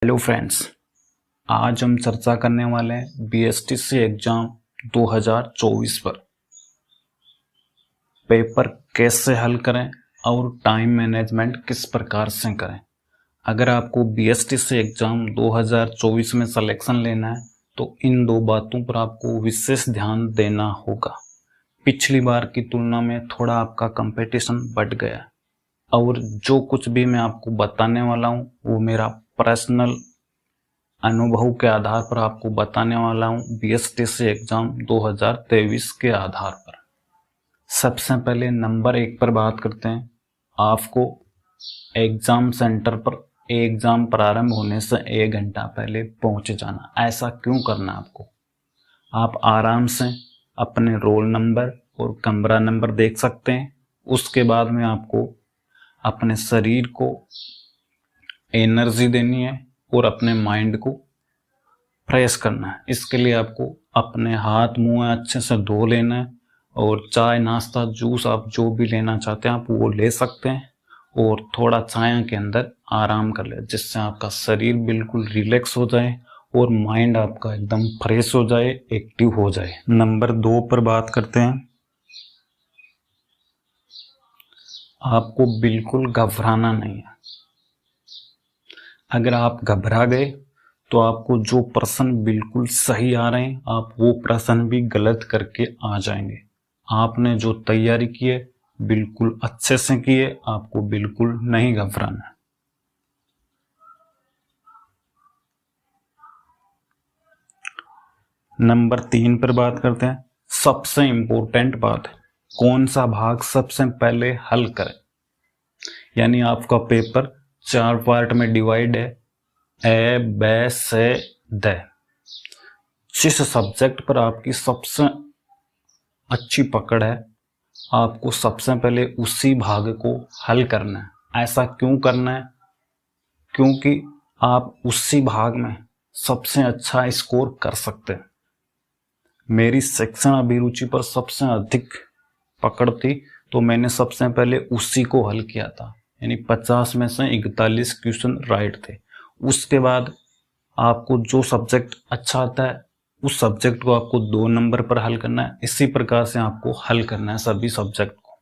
Hello friends, आज हम चर्चा करने वाले हैं बीएसटीसी एग्जाम 2024 पर। पेपर कैसे हल करें और टाइम मैनेजमेंट किस प्रकार से करें। अगर आपको बीएसटीसी एग्जाम 2024 में सिलेक्शन लेना है तो इन दो बातों पर आपको विशेष ध्यान देना होगा। पिछली बार की तुलना में थोड़ा आपका कंपटीशन बढ़ गया और जो कुछ भी मैं आपको बताने वाला हूँ वो मेरा पर्सनल अनुभव के आधार पर आपको बताने वाला हूँ, बीएसटीसी एग्जाम 2023 के आधार पर। सबसे पहले नंबर 1 पर बात करते हैं। आपको एग्जाम सेंटर पर एग्जाम प्रारंभ होने से 1 घंटा पहले पहुंच जाना। ऐसा क्यों करना आपको? आप आराम से अपने रोल नंबर और कमरा नंबर देख सकते हैं। उसके बाद में आपको अपने शरीर को एनर्जी देनी है और अपने माइंड को फ्रेश करना है। इसके लिए आपको अपने हाथ मुंह अच्छे से धो लेना है और चाय नाश्ता जूस आप जो भी लेना चाहते हैं आप वो ले सकते हैं और थोड़ा छाया के अंदर आराम कर ले, जिससे आपका शरीर बिल्कुल रिलैक्स हो जाए और माइंड आपका एकदम फ्रेश हो जाए, एक्टिव हो जाए। नंबर 2 पर बात करते हैं। आपको बिल्कुल घबराना नहीं है। अगर आप घबरा गए तो आपको जो प्रश्न बिल्कुल सही आ रहे हैं आप वो प्रश्न भी गलत करके आ जाएंगे। आपने जो तैयारी की है बिल्कुल अच्छे से की है, आपको बिल्कुल नहीं घबराना। नंबर 3 पर बात करते हैं। सबसे इंपॉर्टेंट बात है, कौन सा भाग सबसे पहले हल करें। यानी आपका पेपर 4 पार्ट में डिवाइड है, ए बी सी डी। जिस सब्जेक्ट पर आपकी सबसे अच्छी पकड़ है आपको सबसे पहले उसी भाग को हल करना है। ऐसा क्यों करना है? क्योंकि आप उसी भाग में सबसे अच्छा स्कोर कर सकते हैं। मेरी सेक्शन अभिरुचि पर सबसे अधिक पकड़ थी तो मैंने सबसे पहले उसी को हल किया था, यानी 50 में से 41 क्वेश्चन राइट थे। उसके बाद आपको जो सब्जेक्ट अच्छा आता है उस सब्जेक्ट को आपको 2 नंबर पर हल करना है। इसी प्रकार से आपको हल करना है सभी सब्जेक्ट को।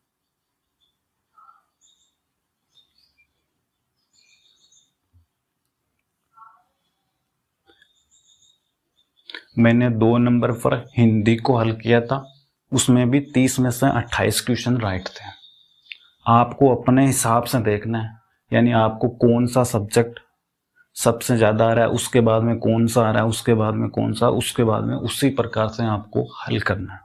मैंने 2 नंबर पर हिंदी को हल किया था, उसमें भी 30 में से 28 क्वेश्चन राइट थे। आपको अपने हिसाब से देखना है, यानी आपको कौन सा सब्जेक्ट सबसे ज़्यादा आ रहा है, उसके बाद में कौन सा आ रहा है, उसके बाद में कौन सा, उसके बाद में उसी प्रकार से आपको हल करना है।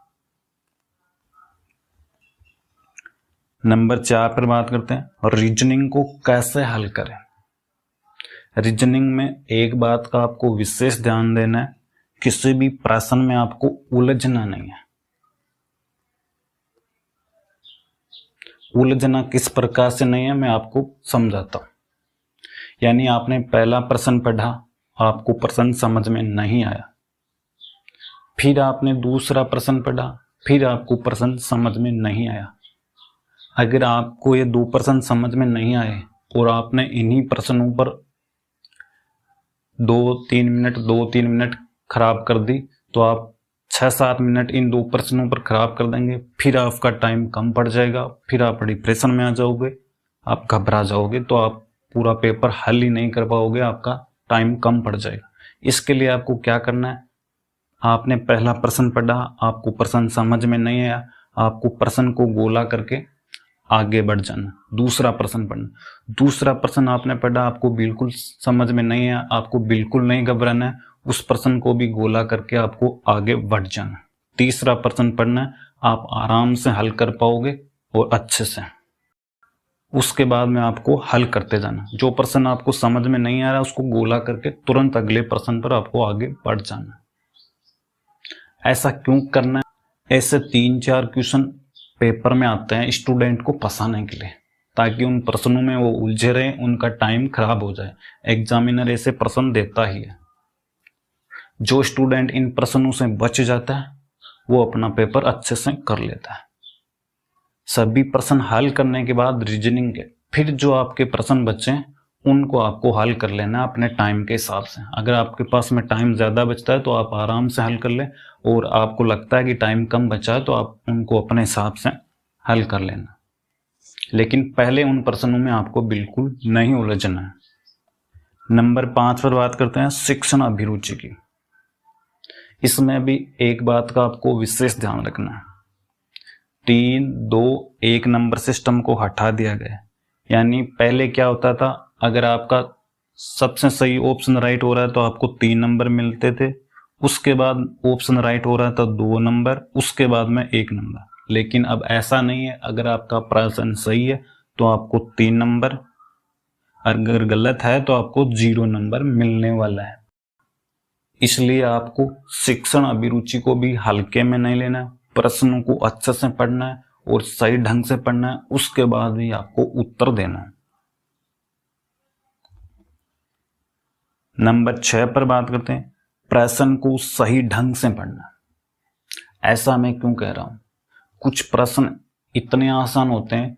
नंबर 4 पर बात करते हैं और रीजनिंग को कैसे हल करें। रीजनिंग में एक बात का आपको विशेष ध्यान देना है, किसी भी प्रश्न में आपको उलझना नहीं है। उलझना किस प्रकार से नहीं है मैं आपको समझाता हूं। यानी आपने पहला प्रश्न पढ़ा, आपको प्रश्न समझ में नहीं आया, फिर आपने दूसरा प्रश्न पढ़ा, फिर आपको प्रश्न समझ में नहीं आया। अगर आपको ये 2 प्रश्न समझ में नहीं आए और आपने इन्हीं प्रश्नों पर 2-3 मिनट खराब कर दी तो आप 6-7 मिनट इन 2 प्रश्नों पर खराब कर देंगे। फिर आपका टाइम कम पड़ जाएगा, फिर आप डिप्रेशन में आ जाओगे, आप घबरा जाओगे, तो आप पूरा पेपर हल ही नहीं कर पाओगे, आपका टाइम कम पड़ जाएगा। इसके लिए आपको क्या करना है, आपने पहला प्रश्न पढ़ा, आपको प्रश्न समझ में नहीं आया, आपको प्रश्न को गोला करके आगे बढ़ जाना। दूसरा प्रश्न पढ़ना, दूसरा प्रश्न आपने पढ़ा, आपको बिल्कुल समझ में नहीं आया, आपको बिल्कुल नहीं घबराना है, उस प्रश्न को भी गोला करके आपको आगे बढ़ जाना। तीसरा प्रश्न पढ़ना, आप आराम से हल कर पाओगे और अच्छे से। उसके बाद में आपको हल करते जाना। जो प्रश्न आपको समझ में नहीं आ रहा उसको गोला करके तुरंत अगले प्रश्न पर आपको आगे बढ़ जाना। ऐसा क्यों करना है? ऐसे 3-4 क्वेश्चन पेपर में आते हैं स्टूडेंट को फंसाने के लिए, ताकि उन प्रश्नों में वो उलझे रहे, उनका टाइम खराब हो जाए। एग्जामिनर ऐसे प्रश्न देता ही है। जो स्टूडेंट इन प्रश्नों से बच जाता है वो अपना पेपर अच्छे से कर लेता है। सभी प्रश्न हल करने के बाद रीजनिंग के फिर जो आपके प्रश्न बचे उनको आपको हल कर लेना है अपने टाइम के हिसाब से। अगर आपके पास में टाइम ज़्यादा बचता है तो आप आराम से हल कर लें, और आपको लगता है कि टाइम कम बचा है तो आप उनको अपने हिसाब से हल कर लेना, लेकिन पहले उन प्रश्नों में आपको बिल्कुल नहीं उलझना है। नंबर 5 पर बात करते हैं शिक्षण अभिरुचि की। इसमें भी एक बात का आपको विशेष ध्यान रखना है, 3, 2, 1 नंबर सिस्टम को हटा दिया गया। यानी पहले क्या होता था, अगर आपका सबसे सही ऑप्शन राइट हो रहा है तो आपको 3 नंबर मिलते थे, उसके बाद ऑप्शन राइट हो रहा था 2 नंबर, उसके बाद में 1 नंबर। लेकिन अब ऐसा नहीं है, अगर आपका प्रश्न सही है तो आपको 3 नंबर, अगर गलत है तो आपको 0 नंबर मिलने वाला है। इसलिए आपको शिक्षण अभिरुचि को भी हल्के में नहीं लेना है, प्रश्नों को अच्छे से पढ़ना है और सही ढंग से पढ़ना है, उसके बाद भी आपको उत्तर देना है। नंबर 6 पर बात करते हैं प्रश्न को सही ढंग से पढ़ना। ऐसा मैं क्यों कह रहा हूं, कुछ प्रश्न इतने आसान होते हैं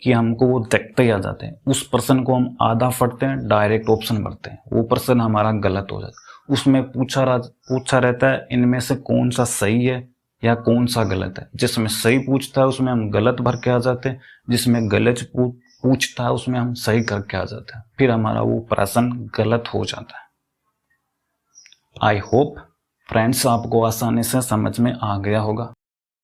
कि हमको वो देखते ही आ जाते हैं, उस प्रश्न को हम आधा पढ़ते हैं डायरेक्ट ऑप्शन भरते हैं, वो प्रश्न हमारा गलत हो जाता है। उसमें पूछा रहता है इनमें से कौन सा सही है या कौन सा गलत है। जिसमें सही पूछता है उसमें हम गलत भर के आ जाते हैं, जिसमें गलत पूछता है उसमें हम सही करके आ जाते हैं, फिर हमारा वो प्रश्न गलत हो जाता है। आई होप फ्रेंड्स आपको आसानी से समझ में आ गया होगा।